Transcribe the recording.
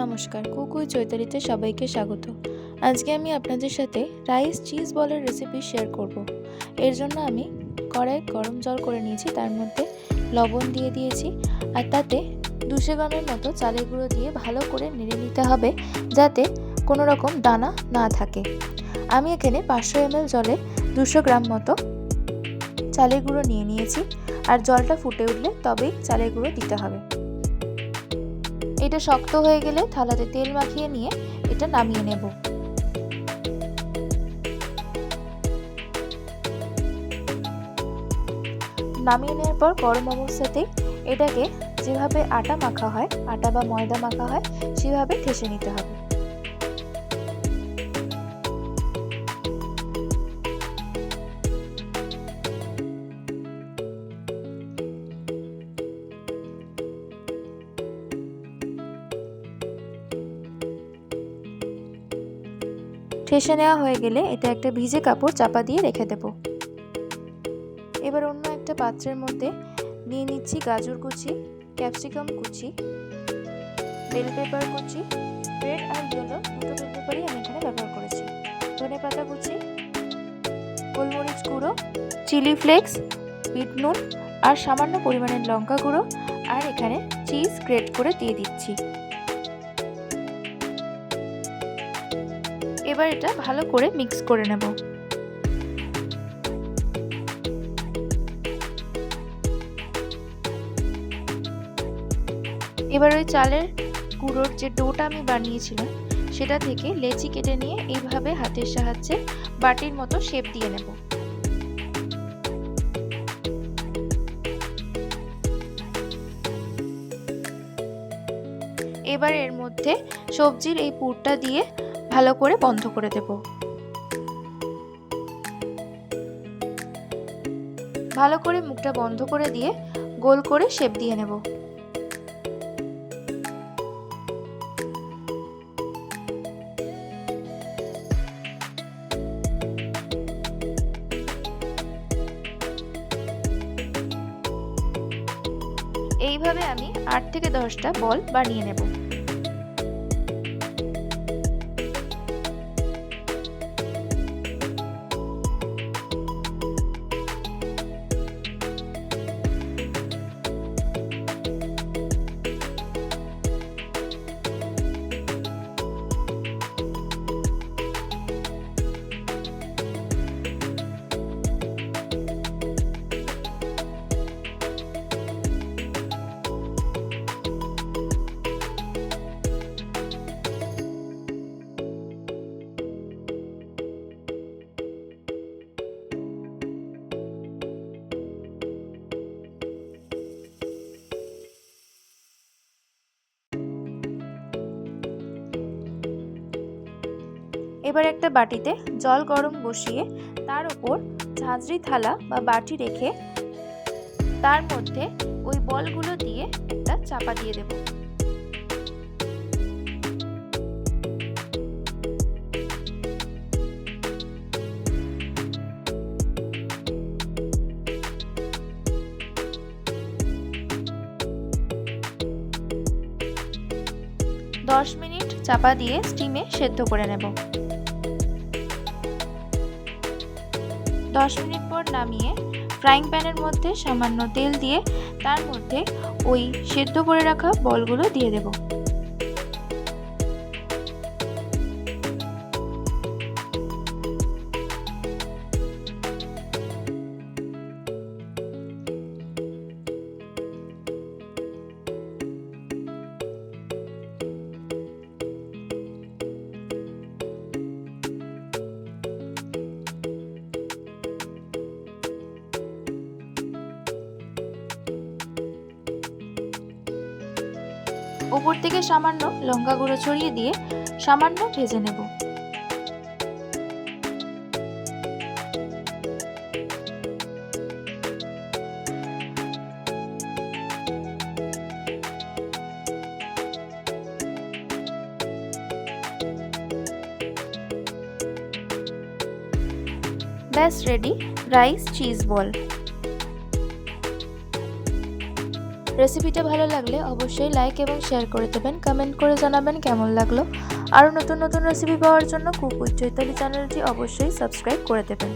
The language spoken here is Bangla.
নমস্কার, কুকুই চৈতালিতে সবাইকে স্বাগত। আজকে আমি আপনাদের সাথে রাইস চিজ বলের রেসিপি শেয়ার করব। এর জন্য আমি কড়াই গরম জল করে নিয়েছি, তার মধ্যে লবণ দিয়ে দিয়েছি আর তাতে 200 গ্রামের মতো চালের গুঁড়ো দিয়ে ভালো করে নেড়ে নিতে হবে যাতে কোনো রকম দানা না থাকে। আমি এখানে 500 ml জলে 200 গ্রাম মতো চালের গুঁড়ো নিয়ে নিয়েছি আর জলটা ফুটে উঠলে তবেই চালের গুঁড়ো দিতে হবে। এটা শক্ত হয়ে গেলে থালাতে তেল মাখিয়ে নিয়ে এটা নামিয়ে নেব। নামিয়ে নেওয়ার পর গরম অবস্থাতেই এটাকে যেভাবে আটা মাখা হয়, আটা বা ময়দা মাখা হয়, সেভাবে ঠেসে নিতে হবে। ঠেসে নেওয়া হয়ে গেলে এটা একটা ভিজে কাপড় চাপা দিয়ে রেখে দেব। এবার অন্য একটা পাত্রের মধ্যে নিয়ে নিচ্ছি গাজর কুচি, ক্যাপসিকাম কুচি, বেল পেপার কুচি, রেড আর ইয়েলো দুটো বেল পেপারই আমি এখানে ব্যবহার করেছি, ধনেপাতা কুচি, গোলমরিচ গুঁড়ো, চিলি ফ্লেক্স, বিট নুন আর সামান্য পরিমাণের লঙ্কা গুঁড়ো আর এখানে চিজ গ্রেট করে দিয়ে দিচ্ছি। এবার এটা ভালো করে মিক্স করে নেব। এবার ওই চালের গুঁড়োর যে ডোটা আমি বানিয়েছিলাম সেটা থেকে লেচি কেটে নিয়ে এইভাবে হাতের সাহায্যে বাটির মতো শেপ দিয়ে নেব। এবার এর মধ্যে সবজির এই পুরটা দিয়ে ভালো করে বন্ধ করে দেব। ভালো করে মুখটা বন্ধ করে দিয়ে গোল করে শেপ দিয়ে নেব। এইভাবে আমি 8 থেকে 10টা বল বানিয়ে নেব। এবার একটা বাটিতে জল গরম বসিয়ে তার উপর ঝাঁঝরি থালা বা বাটি রেখে তার মধ্যে ওই বলগুলো দিয়ে একটা চাপা দিয়ে দেব। দশ মিনিট চাপা দিয়ে স্টিমে সেদ্ধ করে নেব। 10 মিনিট পর নামিয়ে ফ্রাইং প্যানের মধ্যে সামান্য তেল দিয়ে তার মধ্যে ওই সেদ্ধ করে রাখা বলগুলো দিয়ে দেব। উপর থেকে সামান্য লঙ্কা গুঁড়ো ছড়িয়ে দিয়ে সামান্য ভেজে নেব। ব্যাস রেডি রাইস চিজ বল। রেসিপিটা ভালো লাগলে অবশ্যই লাইক এবং শেয়ার করে দেবেন, কমেন্ট করে জানাবেন কেমন লাগলো। আরও নতুন নতুন রেসিপি পাওয়ার জন্য কুক উইথ চৈতালি চ্যানেলটি অবশ্যই সাবস্ক্রাইব করে দেবেন।